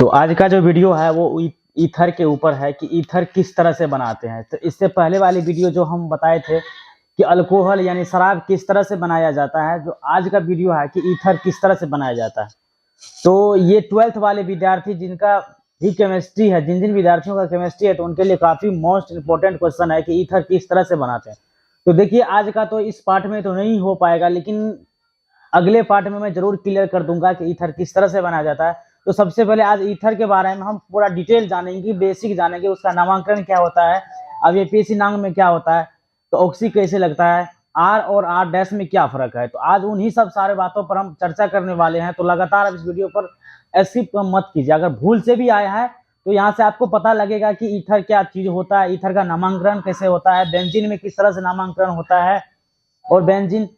तो आज का जो वीडियो है वो ईथर के ऊपर है कि ईथर किस तरह से बनाते हैं। तो इससे पहले वाली वीडियो जो हम बताए थे कि अल्कोहल यानी शराब किस तरह से बनाया जाता है, जो आज का वीडियो है कि ईथर किस तरह से बनाया जाता है। तो ये 12th वाले विद्यार्थी जिनका भी केमिस्ट्री है, जिन जिन विद्यार्थियों का केमिस्ट्री है, तो उनके लिए काफी मोस्ट इंपॉर्टेंट क्वेश्चन है कि ईथर किस तरह से बनाते हैं। तो देखिए आज का तो इस पार्ट में तो नहीं हो पाएगा, लेकिन अगले पार्ट में मैं जरूर क्लियर कर दूंगा कि ईथर किस तरह से बनाया जाता है। तो सबसे पहले आज ईथर के बारे में हम पूरा डिटेल जानेंगे, बेसिक जानेंगे, उसका नामांकन क्या होता है, अब ये पीसी नाम में क्या होता है, तो ऑक्सी कैसे लगता है, आर और आर डैश में क्या फर्क है। तो आज उन्हीं सब सारे बातों पर हम चर्चा करने वाले हैं। तो लगातार आप इस वीडियो पर स्किप मत कीजिए। अगर भूल से भी आया है तो यहाँ से आपको पता लगेगा कि ईथर क्या चीज होता है, ईथर का नामांकन कैसे होता है, बेंजीन में किस तरह से नामांकन होता है और बेंजीन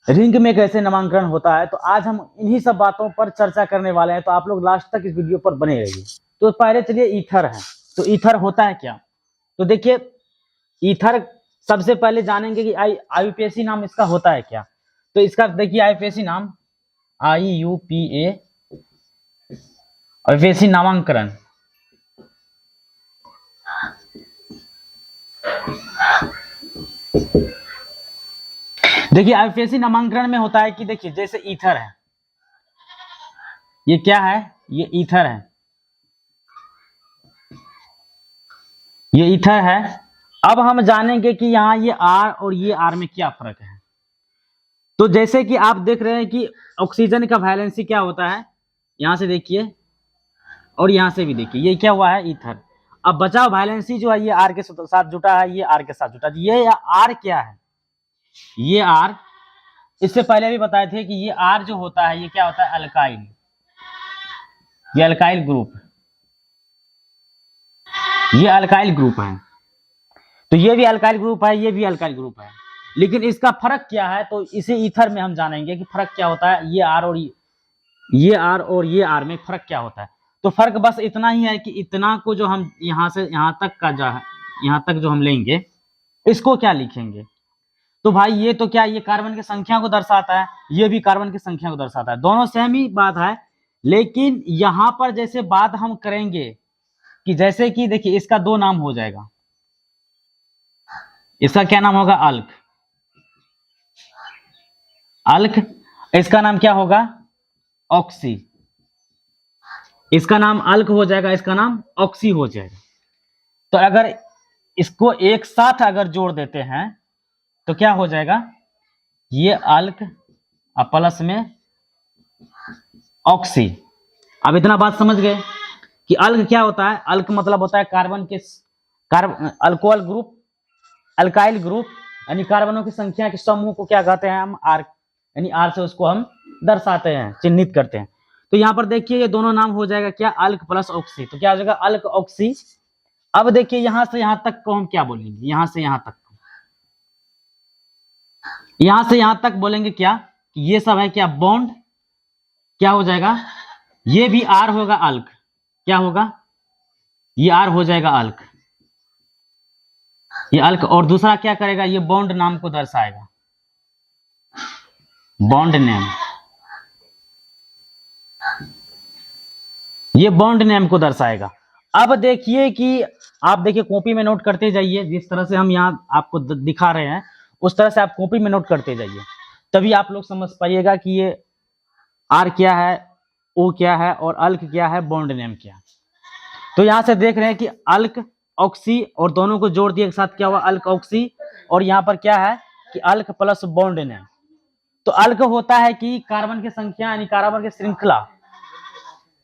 रिंग में कैसे नामांकन होता है। तो आज हम इन्हीं सब बातों पर चर्चा करने वाले हैं, तो आप लोग लास्ट तक इस वीडियो पर बने रहिए। तो पहले चलिए ईथर है, तो ईथर होता है क्या। तो देखिए ईथर सबसे पहले जानेंगे कि आईयूपीएसी नाम इसका होता है क्या। तो इसका देखिए आईयूपीएसी नाम IUPA आईयूपीएसी नामांकन देखिए आईयूपीएसी नामांकन में होता है कि देखिए जैसे ईथर है, ये क्या है, ये ईथर है, ये ईथर है। अब हम जानेंगे कि यहाँ ये आर और ये आर में क्या फर्क है। तो जैसे कि आप देख रहे हैं कि ऑक्सीजन का वैलेंसी क्या होता है, यहां से देखिए और यहां से भी देखिए, ये क्या हुआ है ईथर। अब बचाव वैलेंसी जो है ये आर के साथ जुटा है, ये आर के साथ जुटा है। ये आर क्या है, ये आर इससे पहले भी बताए थे कि ये आर जो होता है ये क्या होता है, अल्काइल, ये अल्काइल ग्रुप, ये अल्काइल ग्रुप है। तो ये भी अल्काइल ग्रुप है, ये भी अल्काइल ग्रुप है, लेकिन इसका फर्क क्या है तो इसे ईथर में हम जानेंगे कि फर्क क्या होता है, ये आर और ये आर में फर्क क्या होता है। तो फर्क बस इतना ही है कि इतना को जो हम यहां से यहां तक का जो है, यहां तक जो हम लेंगे इसको क्या लिखेंगे। तो भाई ये तो क्या, ये कार्बन की संख्या को दर्शाता है, ये भी कार्बन की संख्या को दर्शाता है, दोनों सेम ही बात है। लेकिन यहां पर जैसे बात हम करेंगे कि जैसे कि देखिए इसका दो नाम हो जाएगा, इसका क्या नाम होगा, अल्क, अल्क, इसका नाम क्या होगा, ऑक्सी, इसका नाम अल्क हो जाएगा, इसका नाम ऑक्सी हो जाएगा। तो अगर इसको एक साथ अगर जोड़ देते हैं तो क्या हो जाएगा, ये अल्क प्लस में ऑक्सी। अब इतना बात समझ गए कि अल्क क्या होता है। अल्क मतलब होता है कार्बन के अल्कोहल ग्रुप, अल्काइल ग्रुप, यानी कार्बनों की संख्या के समूह को क्या कहते हैं हम, आर, यानी आर से उसको हम दर्शाते हैं, चिन्हित करते हैं। तो यहाँ पर देखिए ये दोनों नाम हो जाएगा क्या, अल्क प्लस ऑक्सी। तो क्या हो जाएगा, अल्क ऑक्सी। अब देखिए यहां से यहां तक को हम क्या बोलेंगे, यहां से यहां तक, यहां से यहां तक बोलेंगे क्या कि ये सब है क्या, बॉन्ड, क्या हो जाएगा, ये भी आर होगा, अल्क, क्या होगा, ये आर हो जाएगा अल्क, ये अल्क। और दूसरा क्या करेगा, ये बॉन्ड नाम को दर्शाएगा, बॉन्ड नेम, ये बॉन्ड नेम को दर्शाएगा। अब देखिए कि आप देखिए कॉपी में नोट करते जाइए, जिस तरह से हम यहाँ आपको दिखा रहे हैं उस तरह से आप कॉपी में नोट करते जाइए, तभी आप लोग समझ पाइएगा कि ये आर क्या है, ओ क्या है और अल्क क्या है, बॉन्ड नेम क्या है। तो यहां से देख रहे हैं कि अल्क ऑक्सी और दोनों को जोड़ दिए एक साथ क्या हुआ, अल्क ऑक्सी। और यहाँ पर क्या है कि अल्क प्लस बॉन्ड नेम। तो अल्क होता है कि कार्बन की संख्या, यानी कार्बन की श्रृंखला,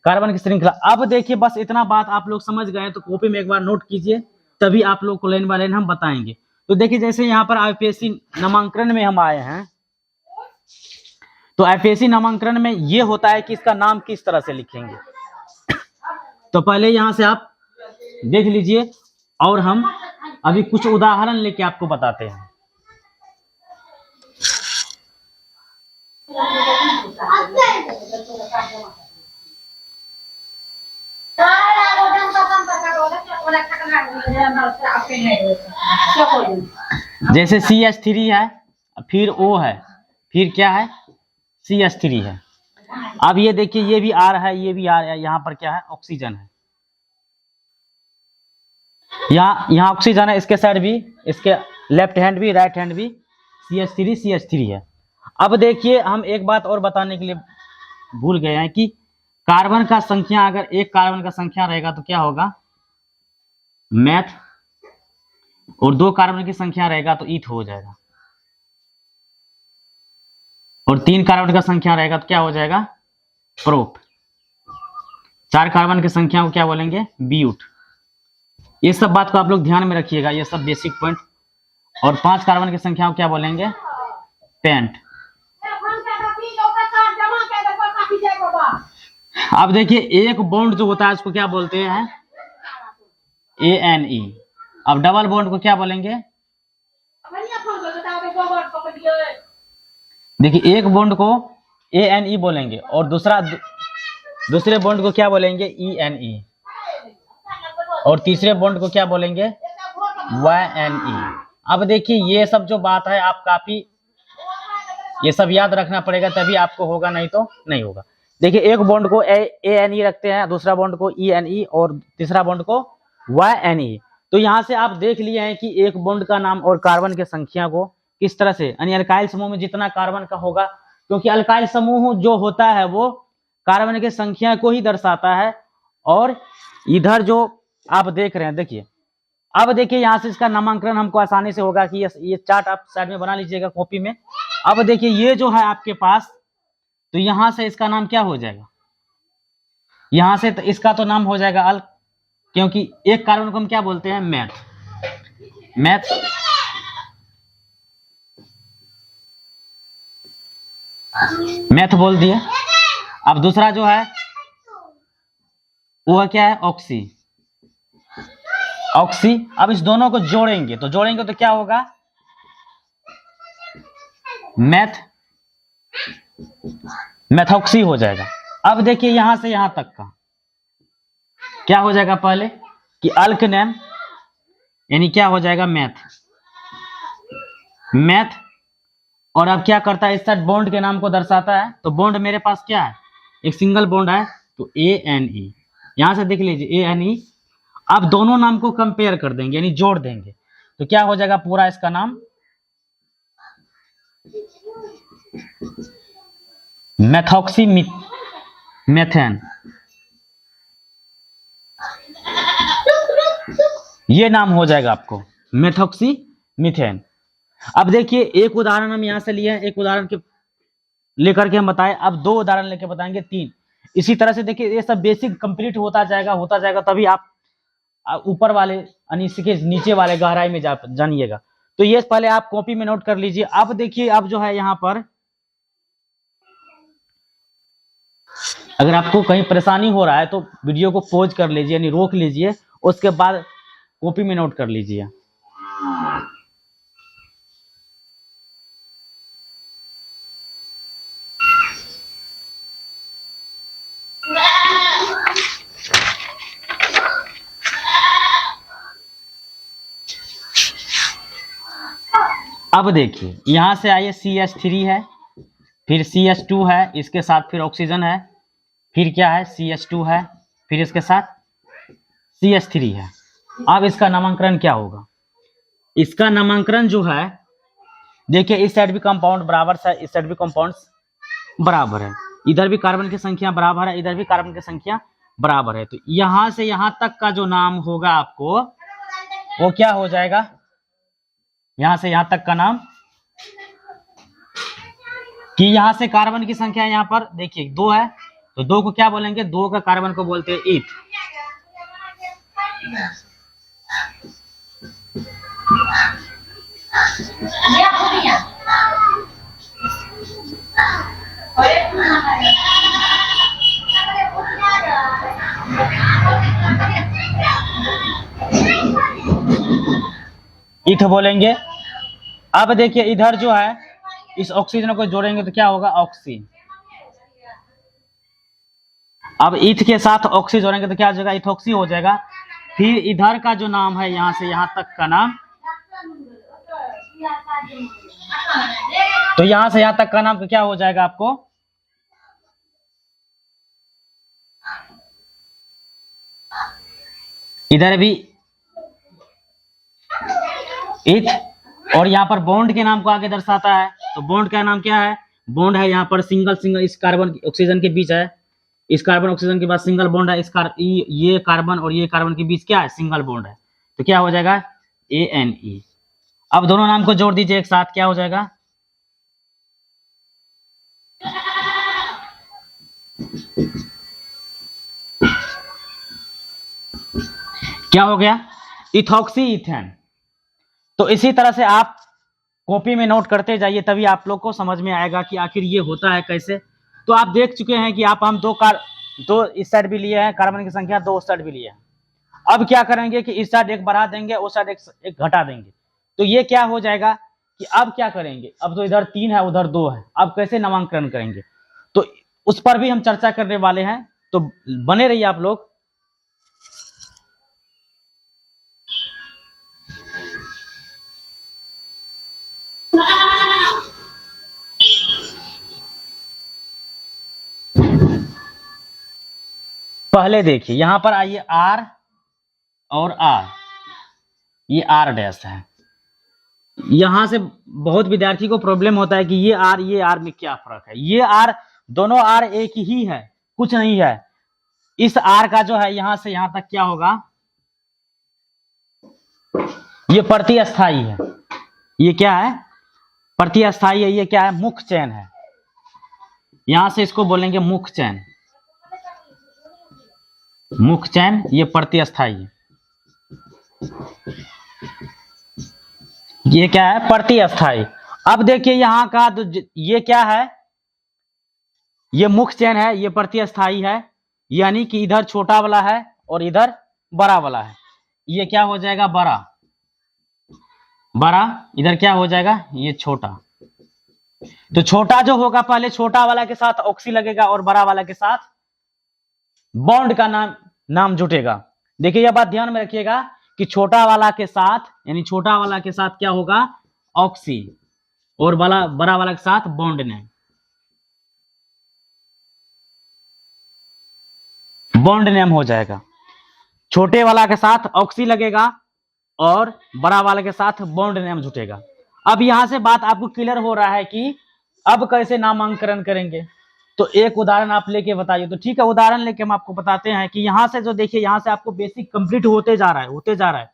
कार्बन की श्रृंखला। अब देखिए बस इतना बात आप लोग समझ गए, तो कॉपी में एक बार नोट कीजिए, तभी आप लोग को लाइन बाय लाइन हम बताएंगे। तो देखिए जैसे यहाँ पर आईयूपीएसी नामांकन में हम आए हैं, तो आईयूपीएसी नामांकन में ये होता है कि इसका नाम किस तरह से लिखेंगे। तो पहले यहां से आप देख लीजिए और हम अभी कुछ उदाहरण लेके आपको बताते हैं। जैसे CH3 है, फिर O है, फिर क्या है, CH3 है। अब ये देखिए, ये भी आर है, ये भी आर है, यहाँ पर क्या है, ऑक्सीजन है। यहाँ ऑक्सीजन है, इसके साइड भी, इसके लेफ्ट हैंड भी, राइट हैंड भी CH3 है। अब देखिए, हम एक बात और बताने के लिए भूल गए हैं कि कार्बन का संख्या, अगर एक कार्बन का संख्या रहेगा तो क्या होगा, मैथ, और 2 कार्बन की संख्या रहेगा तो ईथ हो जाएगा, और 3 कार्बन का संख्या रहेगा तो क्या हो जाएगा, प्रोप। 4 कार्बन की संख्या को क्या बोलेंगे, ब्यूट। ये सब बात को आप लोग ध्यान में रखिएगा, ये सब बेसिक पॉइंट। और 5 कार्बन की संख्या को क्या बोलेंगे, पेंट। अब देखिए, एक बॉन्ड जो होता है उसको क्या बोलते हैं, ANE। अब डबल बॉन्ड को क्या बोलेंगे, देखिए एक बॉन्ड को ANE बोलेंगे और दूसरे बॉन्ड को क्या बोलेंगे, ENE, और तीसरे बॉन्ड को क्या बोलेंगे, YNE। अब देखिए, ये सब जो बात है आप काफी ये सब याद रखना पड़ेगा, तभी आपको होगा, नहीं तो नहीं होगा। देखिए, एक बॉन्ड को ANE रखते हैं, दूसरा बॉन्ड को ENE, और तीसरा बॉन्ड को YNE। तो यहाँ से आप देख लिए हैं कि एक बॉन्ड का नाम और कार्बन की संख्या को किस तरह से, यानी अल्काइल समूह में जितना कार्बन का होगा, क्योंकि अल्काइल समूह जो होता है वो कार्बन की संख्या को ही दर्शाता है। और इधर जो आप देख रहे हैं, देखिए, अब देखिए यहाँ से इसका नामांकन हमको आसानी से होगा कि ये चार्ट आप साइड में बना लीजिएगा कॉपी में। अब देखिए, ये जो है आपके पास, तो यहां से इसका नाम क्या हो जाएगा, यहां से तो इसका तो नाम हो जाएगा अल्क, क्योंकि एक कार्बन को हम क्या बोलते हैं, मैथ। मैथ बोल दिए। अब दूसरा जो है वो क्या है, ऑक्सी। अब इस दोनों को जोड़ेंगे तो क्या होगा, मैथॉक्सी हो जाएगा। अब देखिए, यहां से यहां तक का क्या हो जाएगा, पहले कि अल्क नेम, यानी क्या हो जाएगा, मैथ। और अब क्या करता है, इस साइड बॉन्ड के नाम को दर्शाता है, तो बॉन्ड मेरे पास क्या है, एक सिंगल बॉन्ड है, तो ANE। यहां से देख लीजिए, ANE। अब दोनों नाम को कंपेयर कर देंगे, यानी जोड़ देंगे, तो क्या हो जाएगा, पूरा इसका नाम मैथॉक्सी मेथेन। ये नाम हो जाएगा आपको, मैथॉक्सी मीथेन। अब देखिए, एक उदाहरण हम यहां से लिए हैं, एक उदाहरण के लेकर के हम बताएं, अब 2 उदाहरण लेके बताएंगे, 3। इसी तरह से देखिए, ये सब बेसिक कंप्लीट होता जाएगा, तभी आप ऊपर वाले यानी इसके नीचे वाले गहराई में जानिएगा। तो ये पहले आप कॉपी में नोट कर लीजिए। अब देखिए, अब जो है यहाँ पर अगर आपको कहीं परेशानी हो रहा है तो वीडियो को पॉज कर लीजिए, यानी रोक लीजिए, उसके बाद कॉपी में नोट कर लीजिए। अब देखिए, यहां से आइए, CH3 है, फिर CH2 है, इसके साथ फिर ऑक्सीजन है, फिर क्या है, CH2 है, फिर इसके साथ CH3 है। अब इसका नामांकन क्या होगा, इसका नामांकन जो है, देखिए, इस साइड भी कंपाउंड बराबर है, इस साइड भी कंपाउंड बराबर है, इधर भी कार्बन की संख्या बराबर है, इधर भी कार्बन की संख्या बराबर है। तो यहां से यहां तक का जो नाम होगा आपको, वो क्या हो जाएगा, यहां से यहां तक का नाम, कि यहां से कार्बन की संख्या यहां पर देखिए 2 है, तो 2 को क्या बोलेंगे, 2 का कार्बन को बोलते हैं ईथ। ईथ बोलेंगे। अब देखिए, इधर जो है, इस ऑक्सीजन को जोड़ेंगे तो क्या होगा, ऑक्सी। अब ईथ के साथ ऑक्सी जोड़ेंगे तो क्या हो जाएगा, इथॉक्सी हो जाएगा। फिर इधर का जो नाम है, यहां से यहां तक का नाम, तो यहां से यहां तक का नाम तो क्या हो जाएगा आपको, इधर भी इथ, और यहाँ पर बॉन्ड के नाम को आगे दर्शाता है। तो बॉन्ड का नाम क्या है? बॉन्ड है यहाँ पर सिंगल सिंगल, इस कार्बन ऑक्सीजन के बीच है, इस कार्बन ऑक्सीजन के बाद सिंगल बॉन्ड है, ये कार्बन और ये कार्बन के बीच क्या है? सिंगल बॉन्ड है। तो क्या हो जाएगा? ANE। अब दोनों नाम को जोड़ दीजिए एक साथ, क्या हो जाएगा? क्या हो गया? Ethoxy ethane. तो इसी तरह से आप कॉपी में नोट करते जाइए, तभी आप लोग को समझ में आएगा कि आखिर ये होता है कैसे। तो आप देख चुके हैं कि हम दो इस साइड भी लिए हैं, कार्बन की संख्या 2 उस साइड भी लिए हैं। अब क्या करेंगे कि इस साइड एक बढ़ा देंगे, उस साइड एक घटा देंगे। तो ये क्या हो जाएगा कि अब क्या करेंगे? अब तो इधर 3 है, उधर 2 है, अब कैसे नामांकन करेंगे? तो उस पर भी हम चर्चा करने वाले हैं, तो बने रहिए आप लोग। पहले देखिए यहां पर आइए, R और R, ये R डैश है। यहां से बहुत विद्यार्थी को प्रॉब्लम होता है कि ये R में क्या फर्क है? ये R, दोनों R एक ही है, कुछ नहीं है। इस R का जो है यहां से यहां तक क्या होगा? ये प्रतिस्थाई है। ये क्या है? प्रतिस्थाई है। ये क्या है? मुख्य चैन है। यहां से इसको बोलेंगे मुख्य चैन। मुख्य चैन, ये प्रतिस्थाई है। ये क्या है? प्रतिस्थाई। अब देखिए यहां का तो ये क्या है? ये मुख्य चैन है, ये प्रतिस्थाई है, यानी कि इधर छोटा वाला है और इधर बड़ा वाला है। ये क्या हो जाएगा? बड़ा। बड़ा इधर क्या हो जाएगा? ये छोटा। तो छोटा जो होगा, पहले छोटा वाला के साथ ऑक्सी लगेगा और बड़ा वाला के साथ बॉन्ड का नाम जुटेगा। देखिए यह बात ध्यान में रखिएगा कि छोटा वाला के साथ, यानी छोटा वाला के साथ क्या होगा? ऑक्सी, और बड़ा वाला के साथ बॉन्ड नेम। बॉन्ड नेम हो जाएगा। छोटे वाला के साथ ऑक्सी लगेगा और बड़ा वाले के साथ बॉन्ड नेम जुटेगा। अब यहां से बात आपको क्लियर हो रहा है कि अब कैसे नामांकन करेंगे। तो एक उदाहरण आप लेके बताइए। तो ठीक है, उदाहरण लेके हम आपको बताते हैं कि यहां से जो देखिए, यहां से आपको बेसिक कंप्लीट होते जा रहा है।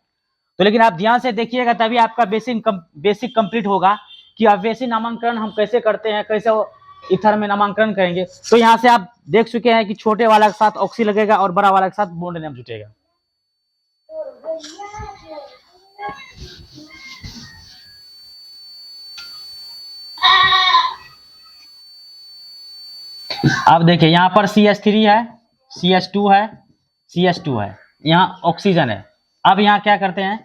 तो लेकिन आप ध्यान से देखिएगा, तभी आपका बेसिक कंप्लीट होगा कि अब बेसिक नामांकन हम कैसे करते हैं, कैसे इथर में नामांकन करेंगे। तो यहां से आप देख चुके हैं कि छोटे वाला के साथ ऑक्सी लगेगा और बड़ा वाला के साथ बॉन्ड नेम जुटेगा। अब देखिए यहां पर CH3 है, CH2 है, CH2 है, यहां ऑक्सीजन है। अब यहां क्या करते हैं?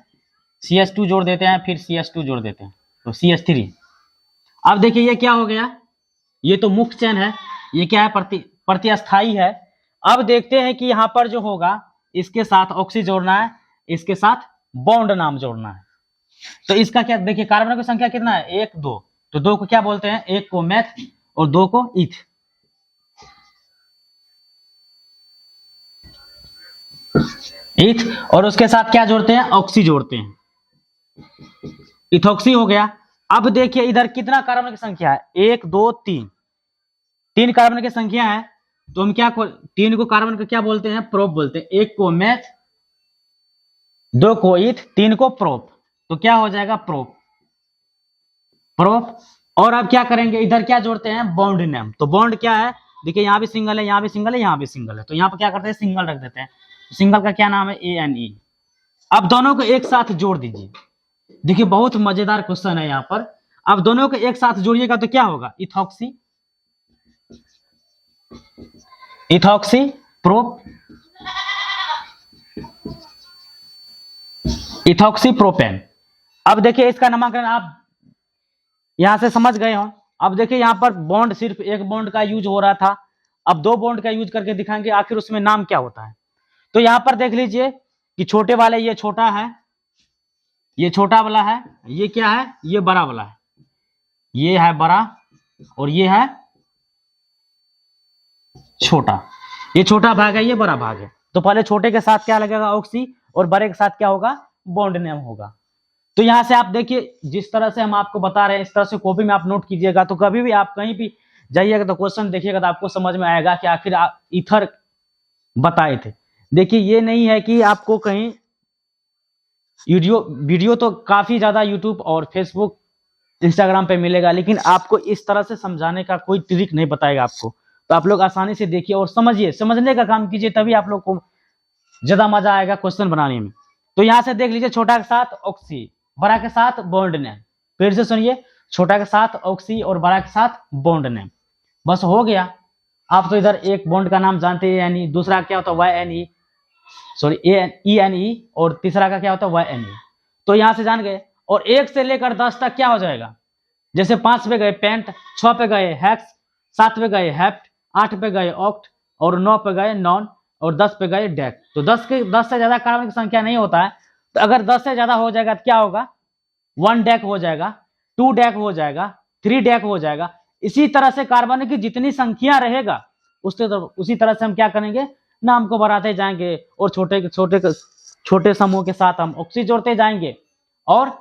CH2 जोड़ देते हैं, फिर CH2 जोड़ देते हैं, तो CH3। अब देखिए ये क्या हो गया? ये तो मुख्य चैन है, ये क्या है? प्रतिस्थाई है। अब देखते हैं कि यहां पर जो होगा, इसके साथ ऑक्सी जोड़ना है, इसके साथ बॉन्ड नाम जोड़ना है। तो इसका क्या? देखिए कार्बन की संख्या कितना है? 1 2। तो 2 को क्या बोलते हैं? 1 को मैथ और 2 को इथ। इथ, और उसके साथ क्या जोड़ते हैं? ऑक्सी जोड़ते हैं। इथॉक्सी हो गया। अब देखिए इधर कितना कार्बन की संख्या है? 1 2 3। 3 कार्बन की संख्या है, तो हम क्या 3 को कार्बन को क्या बोलते हैं? प्रोप बोलते हैं। 1 को मैथ, 2 को इथ, 3 को प्रोप। तो क्या हो जाएगा? प्रोप। और अब क्या करेंगे? इधर क्या जोड़ते हैं? Bond name. तो बॉन्ड क्या है? देखिए यहां भी सिंगल है, यहां भी सिंगल है, यहां भी सिंगल है। तो यहां पर क्या करते हैं? सिंगल रख देते हैं। सिंगल का क्या नाम है? ANE। अब दोनों को एक साथ जोड़ दीजिए। देखिए बहुत मजेदार क्वेश्चन है यहां पर। अब दोनों को एक साथ जोड़िएगा तो क्या होगा? Ethoxy, ethoxy prop, ethoxy propane. अब देखिए इसका नामकरण आप यहां से समझ गए हो। अब देखिए यहां पर बॉन्ड, सिर्फ एक बॉन्ड का यूज हो रहा था, अब 2 बॉन्ड का यूज करके दिखाएंगे आखिर उसमें नाम क्या होता है। तो यहां पर देख लीजिए कि छोटे वाले, ये छोटा है, ये छोटा वाला है, ये क्या है? ये बड़ा वाला है, ये है बड़ा और ये है छोटा। ये छोटा भाग है, ये बड़ा भाग है। तो पहले छोटे के साथ क्या लगेगा? ऑक्सी, और बड़े के साथ क्या होगा, बॉन्ड नेम होगा। तो यहाँ से आप देखिए जिस तरह से हम आपको बता रहे हैं इस तरह से कॉपी में आप नोट कीजिएगा। तो कभी भी आप कहीं भी जाइएगा तो क्वेश्चन देखिएगा तो आपको समझ में आएगा कि आखिर आप ईथर बताए थे। देखिए ये नहीं है कि आपको कहीं वीडियो तो काफी ज्यादा यूट्यूब और फेसबुक इंस्टाग्राम पे मिलेगा, लेकिन आपको इस तरह से समझाने का कोई ट्रिक नहीं बताएगा आपको। तो आप लोग आसानी से देखिए और समझिए, समझने का काम कीजिए, तभी आप लोग को ज्यादा मजा आएगा क्वेश्चन बनाने में। तो यहाँ से देख लीजिए, छोटा के साथ ऑक्सी, बड़ा के साथ बॉन्ड नेम। फिर से सुनिए, छोटा के साथ ऑक्सी और बड़ा के साथ बॉन्ड नेम, बस हो गया। आप तो इधर एक बॉन्ड का नाम जानते हैं यानी, दूसरा क्या होता है YNE, सॉरी ENE, और तीसरा का क्या होता है YNE। तो यहां से जान गए। और 1 से लेकर 10 तक क्या हो जाएगा, जैसे 5 पे गए पेंट, 6 पे गए हेक्स, 7 पे गए हेप्ट, 8 पे गए ऑक्ट, और 9 पे गए नॉन, और 10 पे गए डेक। तो 10 से ज्यादा कार्बन की संख्या नहीं होता है। तो अगर 10 से ज्यादा हो जाएगा तो क्या होगा, 1 डेक हो जाएगा, 2 डेक हो जाएगा, 3 डेक हो जाएगा। इसी तरह से कार्बन की जितनी संख्या रहेगा उसी तरह से हम क्या करेंगे, नाम को बढ़ाते जाएंगे, और छोटे समूह के साथ हम ऑक्सी जोड़ते जाएंगे। और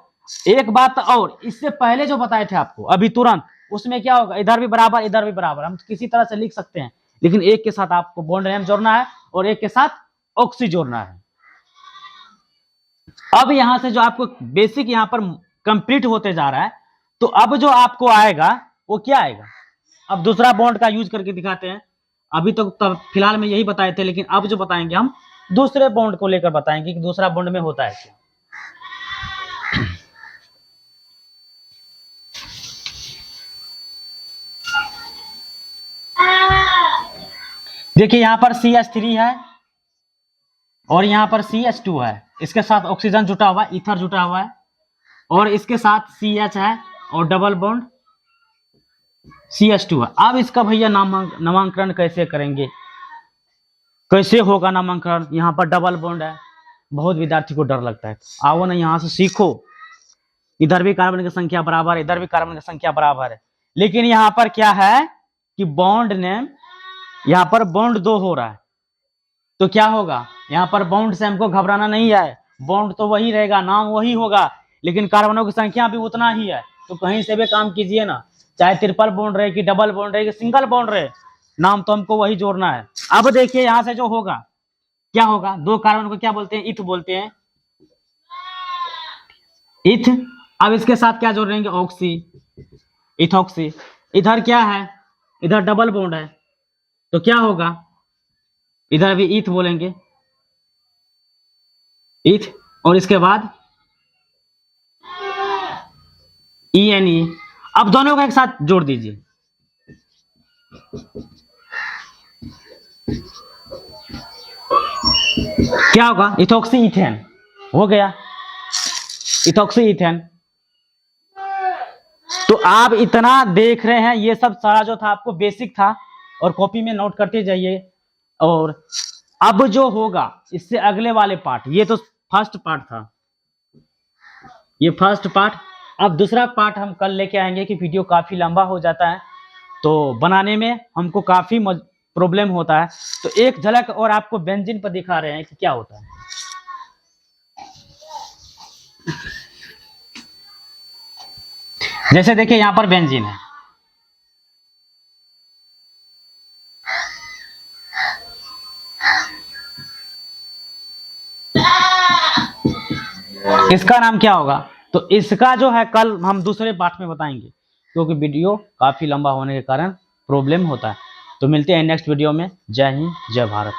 एक बात और, इससे पहले जो बताए थे आपको अभी तुरंत, उसमें क्या होगा, इधर भी बराबर इधर भी बराबर, हम किसी तरह से लिख सकते हैं, लेकिन एक के साथ आपको बॉन्ड नेम जोड़ना है और एक के साथ ऑक्सी जोड़ना है। अब यहां से जो आपको बेसिक यहां पर कंप्लीट होते जा रहा है, तो अब जो आपको आएगा वो क्या आएगा, अब दूसरा बॉन्ड का यूज करके दिखाते हैं। अभी तक तो फिलहाल में यही बताए थे, लेकिन अब जो बताएंगे हम दूसरे बॉन्ड को लेकर बताएंगे कि दूसरा बॉन्ड में होता है क्या। देखिए यहां पर CH3 है और यहां पर CH2 है, इसके साथ ऑक्सीजन जुटा हुआ है, ईथर जुटा हुआ है, और इसके साथ CH है और डबल बॉन्ड CH2 है। अब इसका भैया नामांकन कैसे करेंगे, कैसे होगा नामांकन, यहाँ पर डबल बॉन्ड है, बहुत विद्यार्थी को डर लगता है। आओ ना यहाँ से सीखो, इधर भी कार्बन की संख्या बराबर, इधर भी कार्बन की संख्या बराबर है, लेकिन यहाँ पर क्या है कि बॉन्ड नेम, यहाँ पर बॉन्ड 2 हो रहा है, तो क्या होगा, यहाँ पर बॉन्ड से हमको घबराना नहीं है, बॉन्ड तो वही रहेगा, नाम वही होगा, लेकिन कार्बनों की संख्या भी उतना ही है। तो कहीं से भी काम कीजिए ना, चाहे ट्रिपल बॉन्ड रहे कि डबल बॉन्ड रहे कि सिंगल बॉन्ड रहे, नाम तो हमको वही जोड़ना है। अब देखिए यहां से जो होगा क्या होगा, 2 कार्बन को क्या बोलते हैं, इथ बोलते हैं, इथ। अब इसके साथ क्या जोड़ देंगे, ऑक्सी, इथॉक्सी। इधर क्या है, इधर डबल बॉन्ड है, तो क्या होगा, इधर भी इथ बोलेंगे, इथ, और इसके बाद ENE। अब दोनों को एक साथ जोड़ दीजिए, क्या होगा, इथॉक्सी इथेन हो गया, इथॉक्सी इथेन। तो आप इतना देख रहे हैं, ये सब सारा जो था आपको बेसिक था, और कॉपी में नोट करते जाइए। और अब जो होगा इससे अगले वाले पार्ट, ये तो फर्स्ट पार्ट था, ये फर्स्ट पार्ट। अब दूसरा पार्ट हम कल लेके आएंगे कि वीडियो काफी लंबा हो जाता है, तो बनाने में हमको काफी प्रॉब्लम होता है। तो एक झलक और आपको बेंजीन पर दिखा रहे हैं कि क्या होता है। जैसे देखिए यहां पर बेंजीन है, इसका नाम क्या होगा, तो इसका जो है कल हम दूसरे पार्ट में बताएंगे, क्योंकि वीडियो काफी लंबा होने के कारण प्रॉब्लम होता है। तो मिलते हैं नेक्स्ट वीडियो में। जय हिंद, जय भारत।